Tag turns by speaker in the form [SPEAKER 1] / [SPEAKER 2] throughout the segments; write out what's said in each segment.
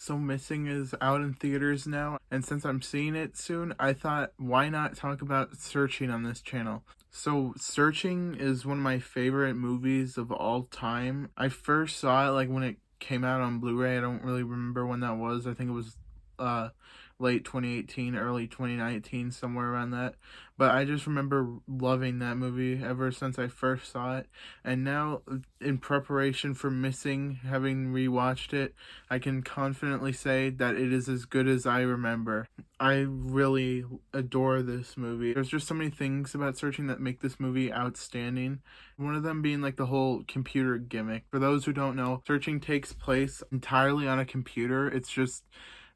[SPEAKER 1] So Missing is out in theaters now, and since I'm seeing it soon, I thought, why not talk about Searching on this channel? So Searching is one of my favorite movies of all time. I first saw it like when it came out on Blu-ray. I don't really remember when that was. I think it was uh late 2018, early 2019, somewhere around that. But I just remember loving that movie ever since I first saw it. And now, in preparation for Missing, having rewatched it, I can confidently say that it is as good as I remember. I really adore this movie. There's just so many things about Searching that make this movie outstanding. One of them being like the whole computer gimmick. For those who don't know, Searching takes place entirely on a computer. It's just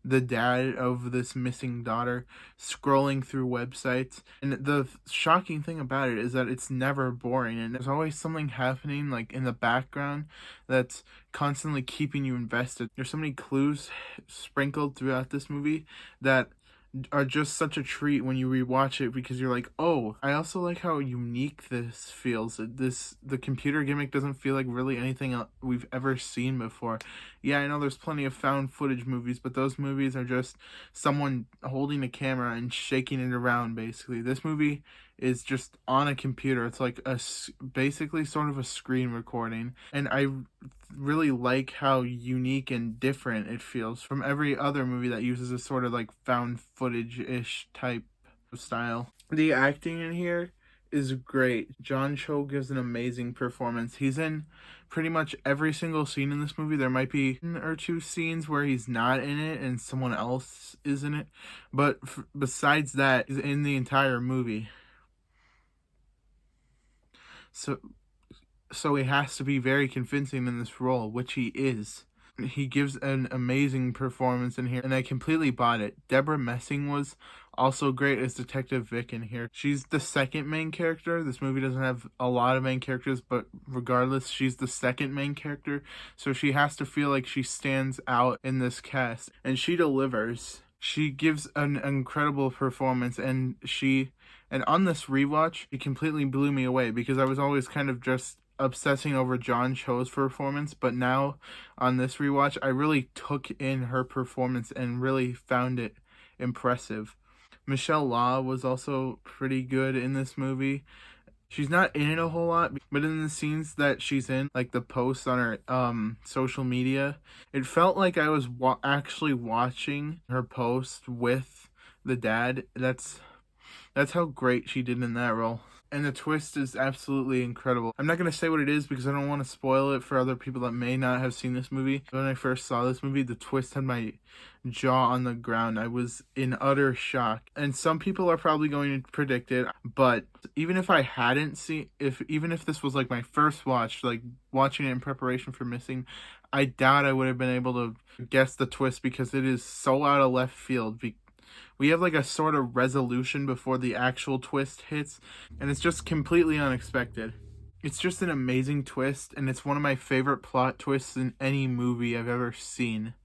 [SPEAKER 1] the dad of this missing daughter scrolling through websites. And the shocking thing about it is that it's never boring, and there's always something happening like in the background that's constantly keeping you invested. There's so many clues sprinkled throughout this movie that are just such a treat when you rewatch it, because you're like, oh, I also like how unique this feels. The computer gimmick doesn't feel like really anything we've ever seen before. Yeah, I know there's plenty of found footage movies, but those movies are just someone holding a camera and shaking it around, basically. This movie is just on a computer. It's like basically sort of a screen recording, and I really like how unique and different it feels from every other movie that uses a sort of like found footage-ish type of style. The acting in here is great. John Cho gives an amazing performance. He's in pretty much every single scene in this movie. There might be one or two scenes where he's not in it and someone else is in it, but besides that, he's in the entire movie. So he has to be very convincing in this role, which he is. He gives an amazing performance in here, and I completely bought it. Deborah Messing was also great as Detective Vic in here. She's the second main character. This movie doesn't have a lot of main characters, but regardless, she's the second main character, so she has to feel like she stands out in this cast, and she delivers. She gives an incredible performance, and on this rewatch, it completely blew me away, because I was always kind of just obsessing over John Cho's performance, but now on this rewatch, I really took in her performance and really found it impressive. Michelle Law was also pretty good in this movie. She's not in it a whole lot, but in the scenes that she's in, like the posts on her social media, it felt like I was actually watching her post with the dad. That's how great she did in that role. And the twist is absolutely incredible. I'm not going to say what it is because I don't want to spoil it for other people that may not have seen this movie. When I first saw this movie, the twist had my jaw on the ground. I was in utter shock. And some people are probably going to predict it, but even if I hadn't seen, even if this was like my first watch, like watching it in preparation for Missing, I doubt I would have been able to guess the twist, because it is so out of left field. We have like a sort of resolution before the actual twist hits, and it's just completely unexpected. It's just an amazing twist, and it's one of my favorite plot twists in any movie I've ever seen.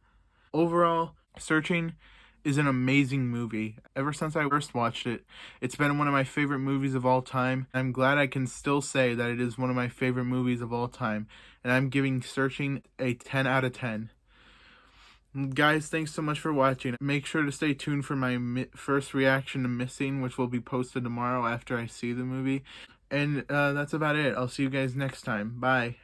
[SPEAKER 1] Overall, Searching is an amazing movie. Ever since I first watched it, it's been one of my favorite movies of all time. I'm glad I can still say that it is one of my favorite movies of all time, and I'm giving Searching a 10 out of 10. Guys, thanks so much for watching. Make sure to stay tuned for my first reaction to Missing, which will be posted tomorrow after I see the movie. And that's about it. I'll see you guys next time. Bye.